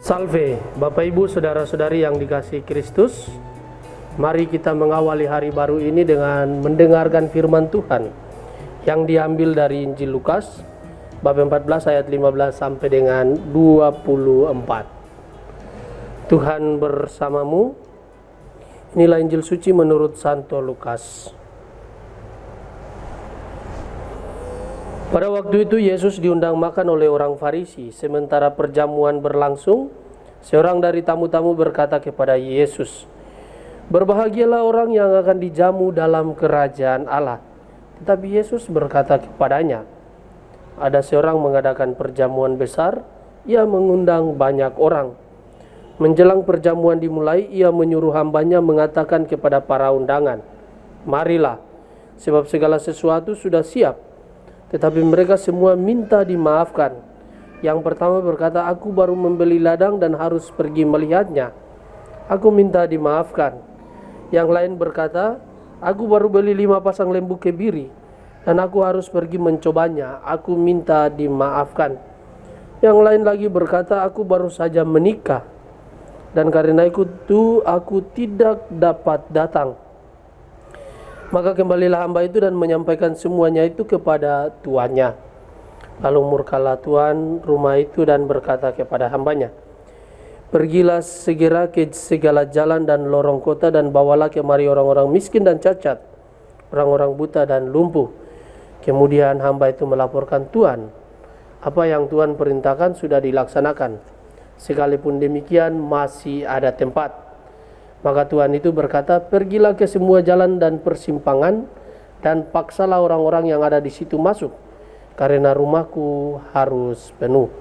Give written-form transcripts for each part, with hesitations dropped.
Salve, Bapak Ibu, Saudara-saudari yang dikasihi Kristus. Mari kita mengawali hari baru ini dengan mendengarkan firman Tuhan yang diambil dari Injil Lukas bab 14 ayat 15 sampai dengan 24. Tuhan bersamamu. Inilah Injil suci menurut Santo Lukas. Pada waktu itu Yesus diundang makan oleh orang Farisi. Sementara perjamuan berlangsung, seorang dari tamu-tamu berkata kepada Yesus, "Berbahagialah orang yang akan dijamu dalam kerajaan Allah." Tetapi Yesus berkata kepadanya, "Ada seorang mengadakan perjamuan besar, ia mengundang banyak orang. Menjelang perjamuan dimulai, ia menyuruh hambanya mengatakan kepada para undangan, 'Marilah, sebab segala sesuatu sudah siap.' Tetapi mereka semua minta dimaafkan. Yang pertama berkata, 'Aku baru membeli ladang dan harus pergi melihatnya. Aku minta dimaafkan.' Yang lain berkata, 'Aku baru beli 5 pasang lembu kebiri dan aku harus pergi mencobanya. Aku minta dimaafkan.' Yang lain lagi berkata, 'Aku baru saja menikah dan karena itu aku tidak dapat datang.' Maka kembalilah hamba itu dan menyampaikan semuanya itu kepada tuannya. Lalu murkalah tuan rumah itu dan berkata kepada hambanya, 'Pergilah segera ke segala jalan dan lorong kota dan bawalah kemari orang-orang miskin dan cacat, orang-orang buta dan lumpuh.' Kemudian hamba itu melaporkan tuan, apa yang Tuhan perintahkan sudah dilaksanakan. Sekalipun demikian masih ada tempat. Maka Tuhan itu berkata, 'Pergilah ke semua jalan dan persimpangan dan paksalah orang-orang yang ada di situ masuk, karena rumahku harus penuh.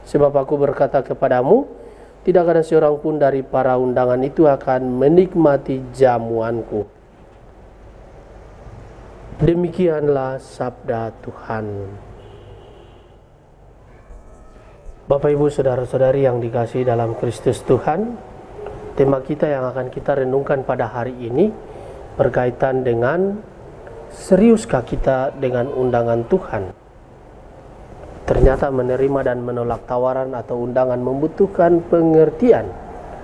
Sebab aku berkata kepadamu, tidak ada seorang pun dari para undangan itu akan menikmati jamuanku.'" Demikianlah sabda Tuhan. Bapak Ibu, Saudara-saudari yang dikasihi dalam Kristus Tuhan, tema kita yang akan kita renungkan pada hari ini berkaitan dengan seriuskah kita dengan undangan Tuhan. Ternyata menerima dan menolak tawaran atau undangan membutuhkan pengertian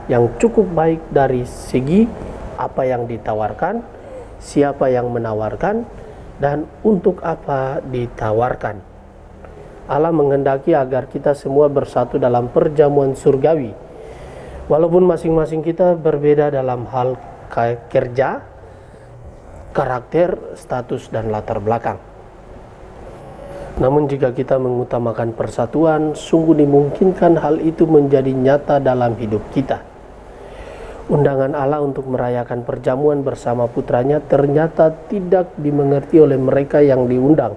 yang cukup baik dari segi apa yang ditawarkan, siapa yang menawarkan, dan untuk apa ditawarkan. Allah menghendaki agar kita semua bersatu dalam perjamuan surgawi. Walaupun masing-masing kita berbeda dalam hal kerja, karakter, status, dan latar belakang. Namun jika kita mengutamakan persatuan, sungguh dimungkinkan hal itu menjadi nyata dalam hidup kita. Undangan Allah untuk merayakan perjamuan bersama putranya ternyata tidak dimengerti oleh mereka yang diundang,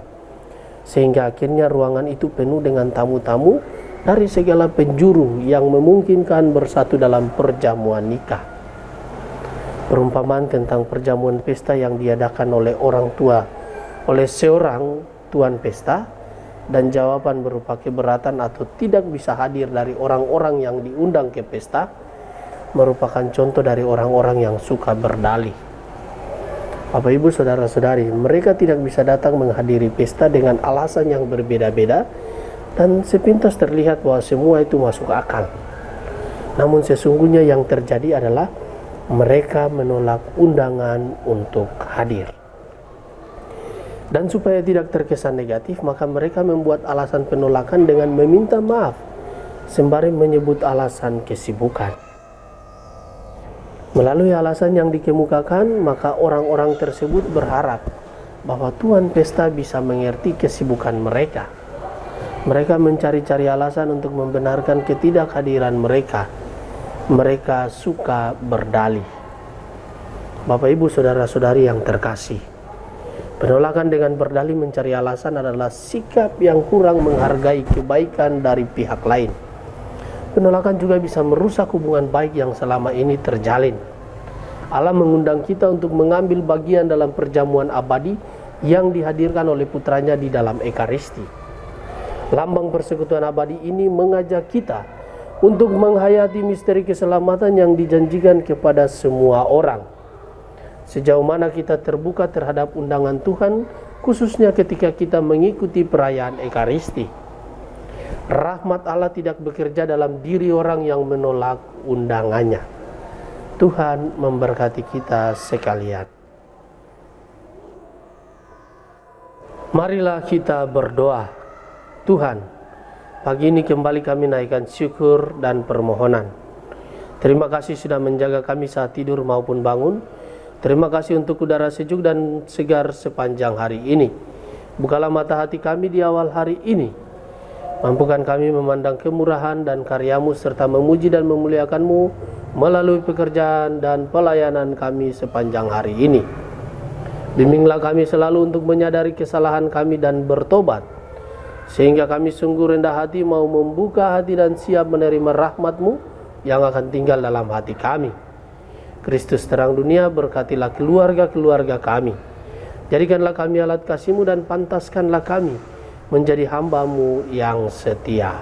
sehingga akhirnya ruangan itu penuh dengan tamu-tamu dari segala penjuru yang memungkinkan bersatu dalam perjamuan nikah. Perumpamaan tentang perjamuan pesta yang diadakan oleh orang tua oleh seorang tuan pesta, dan jawaban berupa keberatan atau tidak bisa hadir dari orang-orang yang diundang ke pesta merupakan contoh dari orang-orang yang suka berdalih. Bapak Ibu, Saudara-saudari, mereka tidak bisa datang menghadiri pesta dengan alasan yang berbeda-beda dan sepintas terlihat bahwa semua itu masuk akal. Namun sesungguhnya yang terjadi adalah mereka menolak undangan untuk hadir. Dan supaya tidak terkesan negatif, maka mereka membuat alasan penolakan dengan meminta maaf sembari menyebut alasan kesibukan. Melalui alasan yang dikemukakan, maka orang-orang tersebut berharap bahwa tuan pesta bisa mengerti kesibukan mereka. Mereka mencari-cari alasan untuk membenarkan ketidakhadiran mereka. Mereka suka berdalih. Bapak Ibu, Saudara-saudari yang terkasih, penolakan dengan berdalih mencari alasan adalah sikap yang kurang menghargai kebaikan dari pihak lain. Penolakan juga bisa merusak hubungan baik yang selama ini terjalin. Allah mengundang kita untuk mengambil bagian dalam perjamuan abadi yang dihadirkan oleh putranya di dalam Ekaristi. Lambang persekutuan abadi ini mengajak kita untuk menghayati misteri keselamatan yang dijanjikan kepada semua orang. Sejauh mana kita terbuka terhadap undangan Tuhan, khususnya ketika kita mengikuti perayaan Ekaristi. Rahmat Allah tidak bekerja dalam diri orang yang menolak undangannya. Tuhan memberkati kita sekalian. Marilah kita berdoa. Tuhan, pagi ini kembali kami naikkan syukur dan permohonan. Terima kasih sudah menjaga kami saat tidur maupun bangun. Terima kasih untuk udara sejuk dan segar sepanjang hari ini. Bukalah mata hati kami di awal hari ini. Mampukan kami memandang kemurahan dan karya-Mu serta memuji dan memuliakan-Mu melalui pekerjaan dan pelayanan kami sepanjang hari ini. Bimbinglah kami selalu untuk menyadari kesalahan kami dan bertobat, sehingga kami sungguh rendah hati mau membuka hati dan siap menerima rahmat-Mu yang akan tinggal dalam hati kami. Kristus terang dunia, berkatilah keluarga-keluarga kami. Jadikanlah kami alat kasih-Mu dan pantaskanlah kami menjadi hamba-Mu yang setia.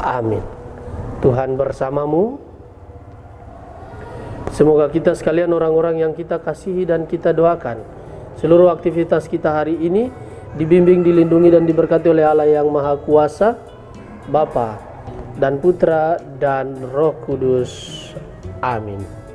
Amin. Tuhan bersamamu. Semoga kita sekalian orang-orang yang kita kasihi dan kita doakan, seluruh aktivitas kita hari ini dibimbing, dilindungi dan diberkati oleh Allah yang Maha Kuasa, Bapa dan Putra dan Roh Kudus. Amin.